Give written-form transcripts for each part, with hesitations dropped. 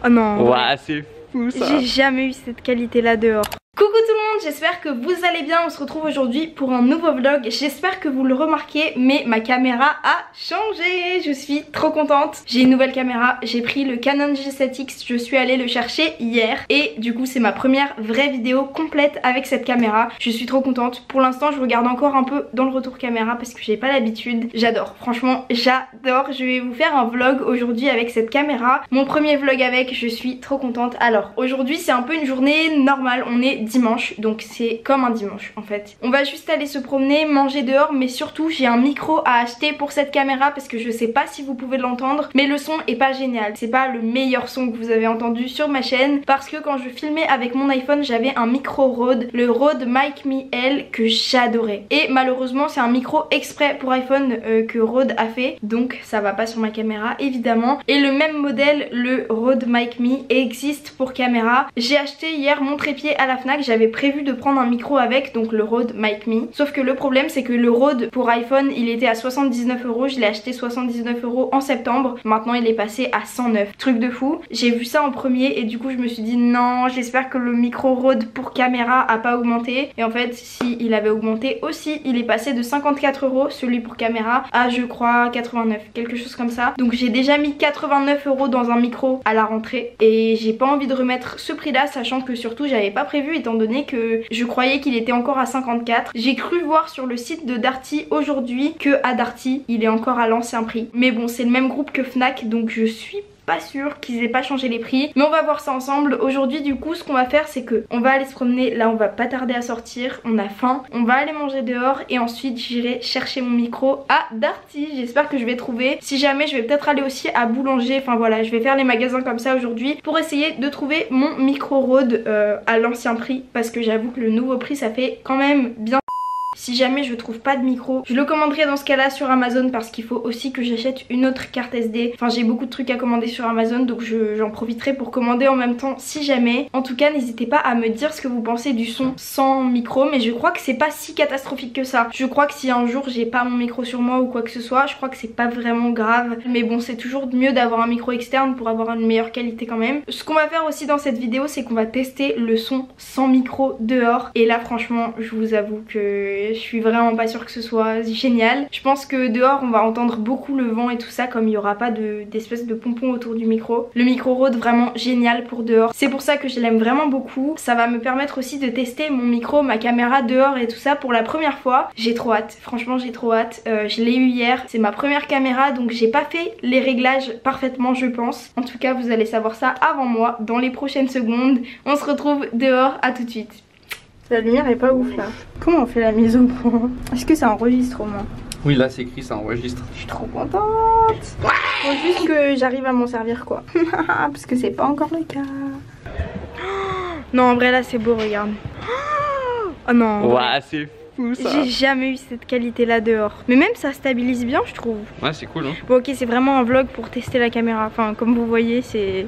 Oh non. Ouais, c'est fou ça. J'ai jamais eu cette qualité là dehors. Coucou tout le monde, j'espère que vous allez bien, on se retrouve aujourd'hui pour un nouveau vlog. J'espère que vous le remarquez, mais ma caméra a changé, je suis trop contente. J'ai une nouvelle caméra, j'ai pris le Canon G7X, je suis allée le chercher hier. Et du coup c'est ma première vraie vidéo complète avec cette caméra. Je suis trop contente, pour l'instant je regarde encore un peu dans le retour caméra parce que j'ai pas l'habitude. J'adore, franchement j'adore. Je vais vous faire un vlog aujourd'hui avec cette caméra. Mon premier vlog avec, je suis trop contente. Alors aujourd'hui c'est un peu une journée normale, on est dimanche, donc c'est comme un dimanche en fait. On va juste aller se promener, manger dehors, mais surtout j'ai un micro à acheter pour cette caméra parce que je sais pas si vous pouvez l'entendre, mais le son est pas génial. C'est pas le meilleur son que vous avez entendu sur ma chaîne parce que quand je filmais avec mon iPhone j'avais un micro Rode, le Rode Mic Me L que j'adorais. Et malheureusement c'est un micro exprès pour iPhone que Rode a fait, donc ça va pas sur ma caméra évidemment. Et le même modèle, le Rode Mic Me, existe pour caméra. J'ai acheté hier mon trépied à la Fnac. J'avais prévu de prendre un micro avec, donc le Rode Mic Me. Sauf que le problème c'est que le Rode pour iPhone il était à 79 €. Je l'ai acheté 79 € en septembre. Maintenant il est passé à 109. Truc de fou. J'ai vu ça en premier et du coup je me suis dit non, j'espère que le micro Rode pour caméra a pas augmenté. Et en fait si il avait augmenté aussi, il est passé de 54 € celui pour caméra à je crois 89, quelque chose comme ça. Donc j'ai déjà mis 89 € dans un micro à la rentrée et j'ai pas envie de remettre ce prix là, sachant que surtout j'avais pas prévu étant donné que je croyais qu'il était encore à 54. J'ai cru voir sur le site de Darty aujourd'hui que à Darty il est encore à l'ancien prix. Mais bon c'est le même groupe que Fnac donc je suis pas sûre qu'ils aient pas changé les prix, mais on va voir ça ensemble. Aujourd'hui du coup ce qu'on va faire c'est que on va aller se promener, là on va pas tarder à sortir, on a faim, on va aller manger dehors et ensuite j'irai chercher mon micro à Darty. J'espère que je vais trouver, si jamais je vais peut-être aller aussi à Boulanger, enfin voilà je vais faire les magasins comme ça aujourd'hui pour essayer de trouver mon micro Rode à l'ancien prix parce que j'avoue que le nouveau prix ça fait quand même bien. Si jamais je trouve pas de micro, je le commanderai dans ce cas là sur Amazon parce qu'il faut aussi que j'achète une autre carte SD. Enfin j'ai beaucoup de trucs à commander sur Amazon donc j'en profiterai pour commander en même temps si jamais. En tout cas n'hésitez pas à me dire ce que vous pensez du son sans micro, mais je crois que c'est pas si catastrophique que ça. Je crois que si un jour j'ai pas mon micro sur moi ou quoi que ce soit, je crois que c'est pas vraiment grave. Mais bon c'est toujours mieux d'avoir un micro externe pour avoir une meilleure qualité quand même. Ce qu'on va faire aussi dans cette vidéo c'est qu'on va tester le son sans micro dehors. Et là franchement je vous avoue que je suis vraiment pas sûre que ce soit génial. Je pense que dehors on va entendre beaucoup le vent et tout ça comme il y aura pas d'espèce de pompon autour du micro. Le micro Rode vraiment génial pour dehors. C'est pour ça que je l'aime vraiment beaucoup. Ça va me permettre aussi de tester mon micro, ma caméra dehors et tout ça pour la première fois. J'ai trop hâte, franchement j'ai trop hâte. Je l'ai eu hier, c'est ma première caméra donc j'ai pas fait les réglages parfaitement je pense. En tout cas vous allez savoir ça avant moi dans les prochaines secondes. On se retrouve dehors, à tout de suite. La lumière est pas ouf là. Comment on fait la mise au point? Est-ce que ça enregistre au moins? Oui là c'est écrit, ça enregistre. Je suis trop contente. Faut juste que j'arrive à m'en servir quoi. Parce que c'est pas encore le cas. Non en vrai là c'est beau, regarde. Oh non. Ouais c'est fou ça. J'ai jamais eu cette qualité là dehors. Mais même ça stabilise bien je trouve. Ouais c'est cool hein. Bon ok c'est vraiment un vlog pour tester la caméra. Enfin comme vous voyez c'est...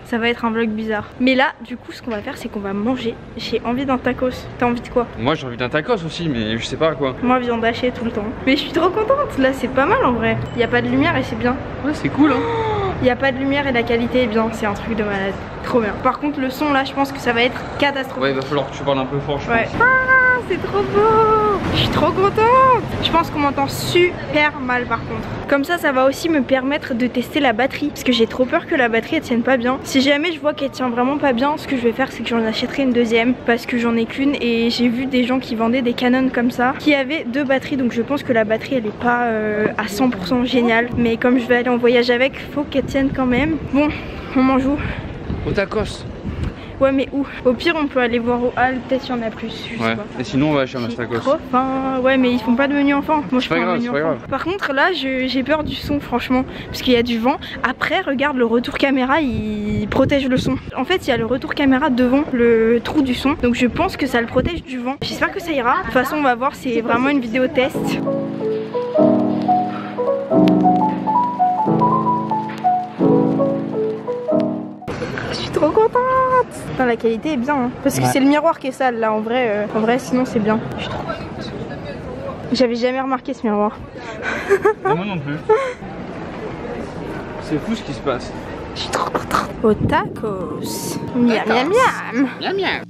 ça va être un vlog bizarre. Mais là du coup ce qu'on va faire c'est qu'on va manger. J'ai envie d'un tacos. T'as envie de quoi? Moi j'ai envie d'un tacos aussi mais je sais pas quoi. Moi viande hachée tout le temps. Mais je suis trop contente. Là c'est pas mal en vrai. Il y a pas de lumière et c'est bien. Ouais c'est cool hein. Il y a pas de lumière et la qualité est bien. C'est un truc de malade. Trop bien. Par contre le son là je pense que ça va être catastrophique. Ouais il va falloir que tu parles un peu fort je pense. Ah c'est trop beau. Je suis trop contente. Je pense qu'on m'entend super mal par contre. Comme ça va aussi me permettre de tester la batterie. Parce que j'ai trop peur que la batterie elle tienne pas bien. Si jamais je vois qu'elle tient vraiment pas bien, ce que je vais faire c'est que j'en achèterai une deuxième. Parce que j'en ai qu'une et j'ai vu des gens qui vendaient des Canon comme ça qui avaient deux batteries. Donc je pense que la batterie elle est pas à 100% géniale. Mais comme je vais aller en voyage avec, faut qu'elle tienne quand même. Bon, on mange où? Au tacos. Ouais mais où? Au pire on peut aller voir au hall, peut-être qu'il y en a plus. Je sais pas. Et sinon on va acheter un tacos. Trop faim. Ouais mais ils font pas de menu enfant. Moi je prends un menu enfant. Grave. Par contre là j'ai peur du son franchement. Parce qu'il y a du vent. Après regarde le retour caméra il protège le son. En fait il y a le retour caméra devant le trou du son. Donc je pense que ça le protège du vent. J'espère que ça ira. De toute façon on va voir, c'est vraiment une vidéo test. Je suis trop contente. Putain, la qualité est bien hein. Parce que c'est le miroir qui est sale là en vrai sinon c'est bien. Je suis trop contente. J'avais jamais remarqué ce miroir. Et moi non plus. C'est fou ce qui se passe. Je suis trop Au tacos. Miam miam miam. Miam miam.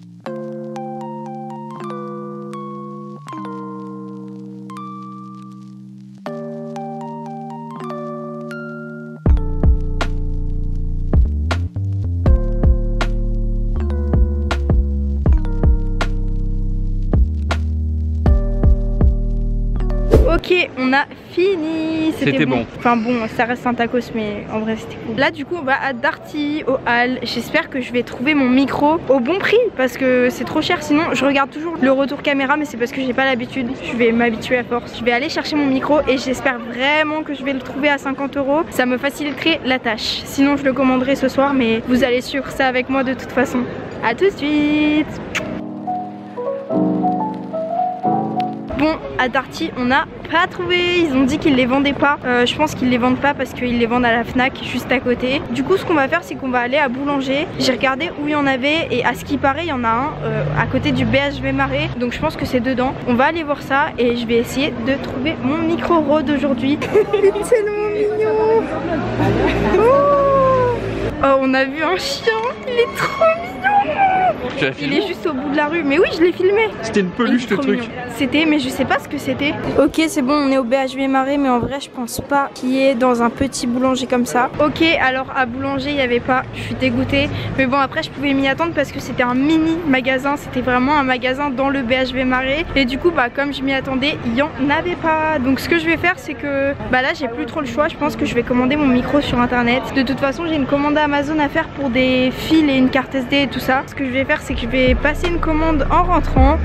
Ok, on a fini. C'était bon. Enfin bon, ça reste un tacos, mais en vrai c'était cool. Là du coup on va à Darty, au Hall. J'espère que je vais trouver mon micro au bon prix parce que c'est trop cher. Sinon je regarde toujours le retour caméra, mais c'est parce que j'ai pas l'habitude. Je vais m'habituer à force. Je vais aller chercher mon micro et j'espère vraiment que je vais le trouver à 50 €. Ça me faciliterait la tâche. Sinon je le commanderai ce soir, mais vous allez suivre ça avec moi de toute façon. A tout de suite. Bon, à Darty, on n'a pas trouvé. Ils ont dit qu'ils les vendaient pas. Je pense qu'ils les vendent pas parce qu'ils les vendent à la Fnac juste à côté. Du coup, ce qu'on va faire, c'est qu'on va aller à Boulanger. J'ai regardé où il y en avait et à ce qui paraît, il y en a un à côté du BHV Marais. Donc, je pense que c'est dedans. On va aller voir ça et je vais essayer de trouver mon micro Rode aujourd'hui. Il est tellement mignon. Oh, on a vu un chien. Il est trop mignon. Tu l'as Il filmé? est juste au bout de la rue. Mais oui, je l'ai filmé. C'était une peluche de truc. C'était, mais je sais pas ce que c'était. Ok, c'est bon, on est au BHV Marais, mais en vrai, je pense pas qu'il y ait dans un petit boulanger comme ça. Ok, alors à Boulanger, il y avait pas. Je suis dégoûtée. Mais bon, après, je pouvais m'y attendre parce que c'était un mini magasin. C'était vraiment un magasin dans le BHV Marais. Et du coup, bah, comme je m'y attendais, il y en avait pas. Donc, ce que je vais faire, c'est que bah là, j'ai plus trop le choix. Je pense que je vais commander mon micro sur internet. De toute façon, j'ai une commande à Amazon à faire pour des fils et une carte SD et tout ça. Ce que je vais faire, c'est que je vais passer une commande en rentrant.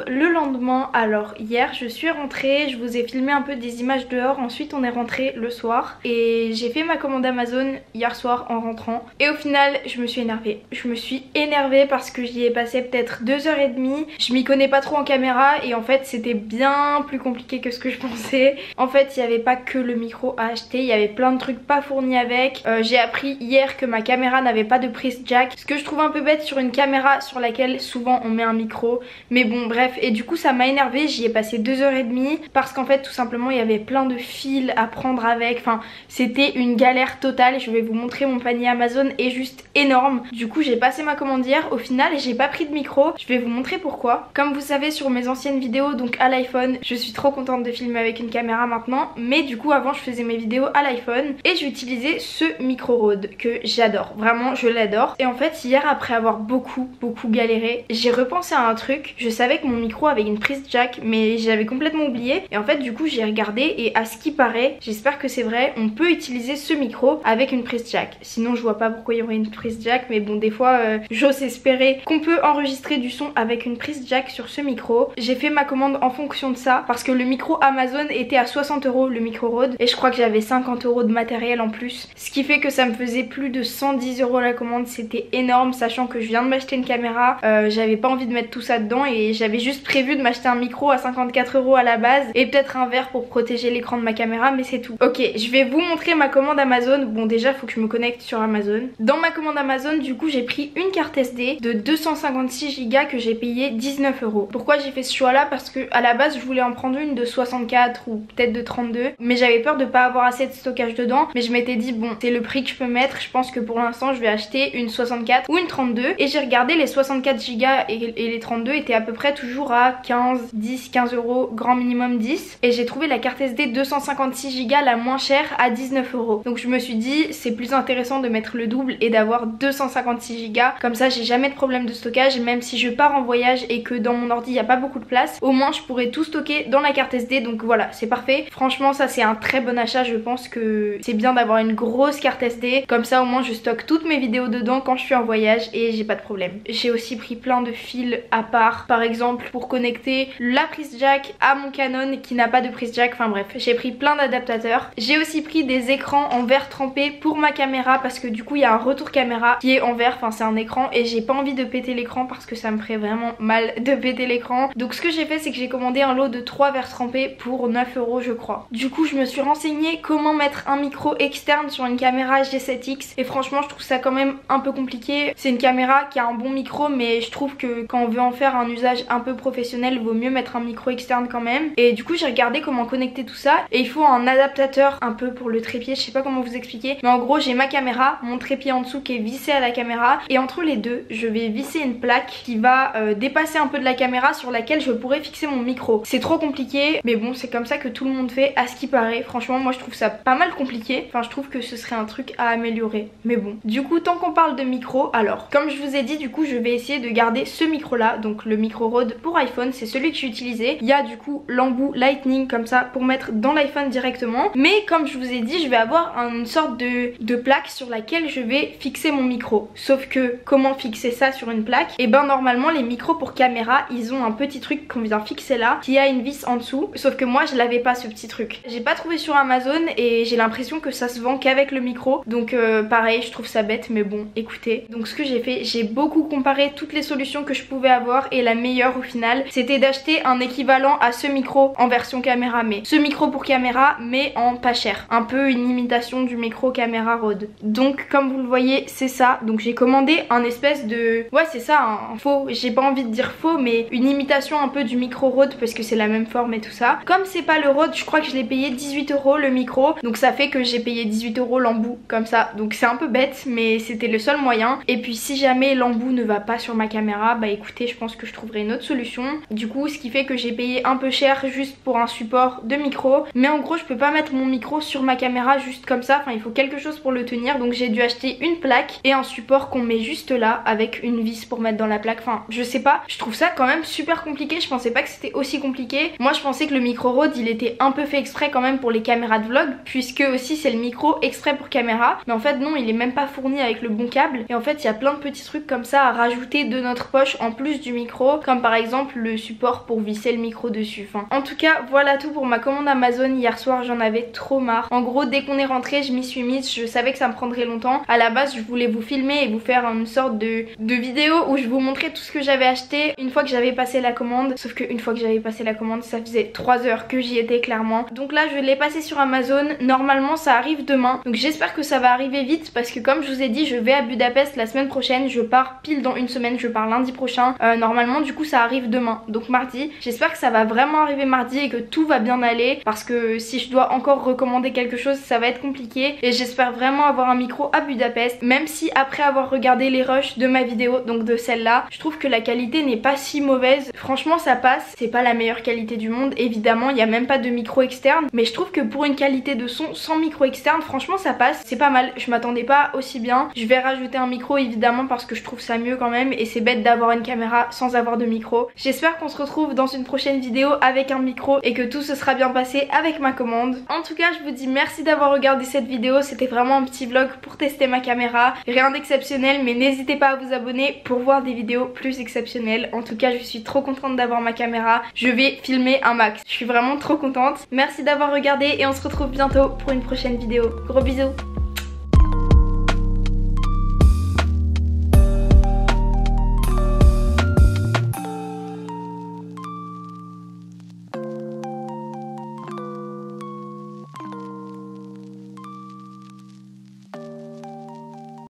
Le lendemain, alors hier je suis rentrée, je vous ai filmé un peu des images dehors, ensuite on est rentré le soir et j'ai fait ma commande Amazon hier soir en rentrant et au final je me suis énervée. Je me suis énervée parce que j'y ai passé peut-être 2h30, je m'y connais pas trop en caméra et en fait c'était bien plus compliqué que ce que je pensais. En fait il n'y avait pas que le micro à acheter, il y avait plein de trucs pas fournis avec. J'ai appris hier que ma caméra n'avait pas de prise jack, ce que je trouve un peu bête sur une caméra sur laquelle souvent on met un micro, mais bon bref. Et du coup ça m'a énervée, j'y ai passé 2h30 parce qu'en fait tout simplement il y avait plein de fils à prendre avec, enfin c'était une galère totale. Je vais vous montrer, mon panier Amazon est juste énorme. Du coup j'ai passé ma commande hier au final et j'ai pas pris de micro. Je vais vous montrer pourquoi. Comme vous savez sur mes anciennes vidéos, donc à l'iPhone, je suis trop contente de filmer avec une caméra maintenant, mais du coup avant je faisais mes vidéos à l'iPhone et j'utilisais ce micro Rode que j'adore, vraiment je l'adore. Et en fait hier après avoir beaucoup galéré, j'ai repensé à un truc. Je savais que mon micro avait une prise jack mais j'avais complètement oublié et en fait du coup j'ai regardé et à ce qui paraît, j'espère que c'est vrai, on peut utiliser ce micro avec une prise jack. Sinon je vois pas pourquoi il y aurait une prise jack, mais bon des fois j'ose espérer qu'on peut enregistrer du son avec une prise jack sur ce micro. J'ai fait ma commande en fonction de ça parce que le micro Amazon était à 60 € le micro Rode et je crois que j'avais 50 € de matériel en plus, ce qui fait que ça me faisait plus de 110 € la commande. C'était énorme sachant que je viens de m'acheter une caméra, j'avais pas envie de mettre tout ça dedans et j'avais juste prévu de m'acheter un micro à 54 € à la base et peut-être un verre pour protéger l'écran de ma caméra, mais c'est tout. Ok, je vais vous montrer ma commande Amazon. Bon déjà faut que je me connecte sur Amazon. Dans ma commande Amazon du coup j'ai pris une carte SD de 256 Go que j'ai payé 19 €. Pourquoi j'ai fait ce choix là? Parce que à la base je voulais en prendre une de 64 ou peut-être de 32, mais j'avais peur de pas avoir assez de stockage dedans. Mais je m'étais dit bon c'est le prix que je peux mettre, je pense que pour l'instant je vais acheter une 64 ou une 32. Et j'ai regardé, les 64 Go et les 32 étaient à peu près toujours à 15 €, grand minimum 10, et j'ai trouvé la carte SD 256 Go la moins chère à 19 €. Donc je me suis dit c'est plus intéressant de mettre le double et d'avoir 256 Go, comme ça j'ai jamais de problème de stockage. Même si je pars en voyage et que dans mon ordi il n'y a pas beaucoup de place, au moins je pourrais tout stocker dans la carte SD. Donc voilà, c'est parfait. Franchement ça c'est un très bon achat. Je pense que c'est bien d'avoir une grosse carte SD, comme ça au moins je stocke toutes mes vidéos dedans quand je suis en voyage et j'ai pas de problème. J'ai aussi pris plein de fils à part, par exemple exemple pour connecter la prise jack à mon Canon qui n'a pas de prise jack. Enfin bref, j'ai pris plein d'adaptateurs. J'ai aussi pris des écrans en verre trempé pour ma caméra parce que du coup il y a un retour caméra qui est en verre, enfin c'est un écran et j'ai pas envie de péter l'écran parce que ça me ferait vraiment mal de péter l'écran. Donc ce que j'ai fait c'est que j'ai commandé un lot de 3 verres trempés pour 9 € je crois. Du coup je me suis renseignée comment mettre un micro externe sur une caméra G7X et franchement je trouve ça quand même un peu compliqué. C'est une caméra qui a un bon micro mais je trouve que quand on veut en faire un usage un peu professionnel vaut mieux mettre un micro externe quand même. Et du coup j'ai regardé comment connecter tout ça et il faut un adaptateur un peu pour le trépied, je sais pas comment vous expliquer, mais en gros j'ai ma caméra, mon trépied en dessous qui est vissé à la caméra et entre les deux je vais visser une plaque qui va dépasser un peu de la caméra sur laquelle je pourrais fixer mon micro. C'est trop compliqué mais bon c'est comme ça que tout le monde fait à ce qui paraît. Franchement moi je trouve ça pas mal compliqué, enfin je trouve que ce serait un truc à améliorer mais bon. Du coup tant qu'on parle de micro, alors comme je vous ai dit du coup je vais essayer de garder ce micro là, donc le micro Rode pour iPhone, c'est celui que j'ai utilisé. Il y a du coup l'embout Lightning comme ça pour mettre dans l'iPhone directement, mais comme je vous ai dit je vais avoir une sorte de plaque sur laquelle je vais fixer mon micro. Sauf que comment fixer ça sur une plaque? Et ben normalement les micros pour caméra ils ont un petit truc qu'on vient fixer là qui a une vis en dessous, sauf que moi je l'avais pas ce petit truc. J'ai pas trouvé sur Amazon et j'ai l'impression que ça se vend qu'avec le micro, donc pareil je trouve ça bête mais bon écoutez. Donc ce que j'ai fait, j'ai beaucoup comparé toutes les solutions que je pouvais avoir et la meilleure au final c'était d'acheter un équivalent à ce micro en version caméra, mais ce micro pour caméra mais en pas cher, un peu une imitation du micro caméra Rode. Donc comme vous le voyez c'est ça, donc j'ai commandé un espèce de, ouais c'est ça, un faux, j'ai pas envie de dire faux mais une imitation un peu du micro Rode parce que c'est la même forme et tout ça. Comme c'est pas le Rode, je crois que je l'ai payé 18 € le micro, donc ça fait que j'ai payé 18 € l'embout comme ça, donc c'est un peu bête mais c'était le seul moyen. Et puis si jamais l'embout ne va pas sur ma caméra, bah écoutez je pense que je trouverai une autre solution. Du coup ce qui fait que j'ai payé un peu cher juste pour un support de micro, mais en gros je peux pas mettre mon micro sur ma caméra juste comme ça, enfin il faut quelque chose pour le tenir, donc j'ai dû acheter une plaque et un support qu'on met juste là avec une vis pour mettre dans la plaque. Enfin je sais pas, je trouve ça quand même super compliqué, je pensais pas que c'était aussi compliqué. Moi je pensais que le micro Rode il était un peu fait exprès quand même pour les caméras de vlog, puisque aussi c'est le micro extrait pour caméra, mais en fait non il est même pas fourni avec le bon câble et en fait il y a plein de petits trucs comme ça à rajouter de notre poche en plus du micro, comme par exemple le support pour visser le micro dessus. Enfin, en tout cas voilà tout pour ma commande Amazon. Hier soir j'en avais trop marre. En gros dès qu'on est rentré je m'y suis mise, je savais que ça me prendrait longtemps. À la base je voulais vous filmer et vous faire une sorte de vidéo où je vous montrais tout ce que j'avais acheté une fois que j'avais passé la commande, sauf qu'une fois que j'avais passé la commande ça faisait 3 heures que j'y étais clairement. Donc là je l'ai passé sur Amazon, normalement ça arrive demain, donc j'espère que ça va arriver vite parce que comme je vous ai dit je vais à Budapest la semaine prochaine, je pars pile dans une semaine, je pars lundi prochain, normalement du coup ça arrive demain, donc mardi. J'espère que ça va vraiment arriver mardi et que tout va bien aller parce que si je dois encore recommander quelque chose ça va être compliqué et j'espère vraiment avoir un micro à Budapest, même si après avoir regardé les rushs de ma vidéo, donc de celle-là, je trouve que la qualité n'est pas si mauvaise. Franchement ça passe, c'est pas la meilleure qualité du monde évidemment, il n'y a même pas de micro externe, mais je trouve que pour une qualité de son sans micro externe franchement ça passe, c'est pas mal. Je m'attendais pas aussi bien. Je vais rajouter un micro évidemment parce que je trouve ça mieux quand même et c'est bête d'avoir une caméra sans avoir de micro. J'espère qu'on se retrouve dans une prochaine vidéo avec un micro et que tout se sera bien passé avec ma commande. En tout cas je vous dis merci d'avoir regardé cette vidéo, c'était vraiment un petit vlog pour tester ma caméra, rien d'exceptionnel mais n'hésitez pas à vous abonner pour voir des vidéos plus exceptionnelles. En tout cas je suis trop contente d'avoir ma caméra, je vais filmer un max, je suis vraiment trop contente. Merci d'avoir regardé et on se retrouve bientôt pour une prochaine vidéo. Gros bisous.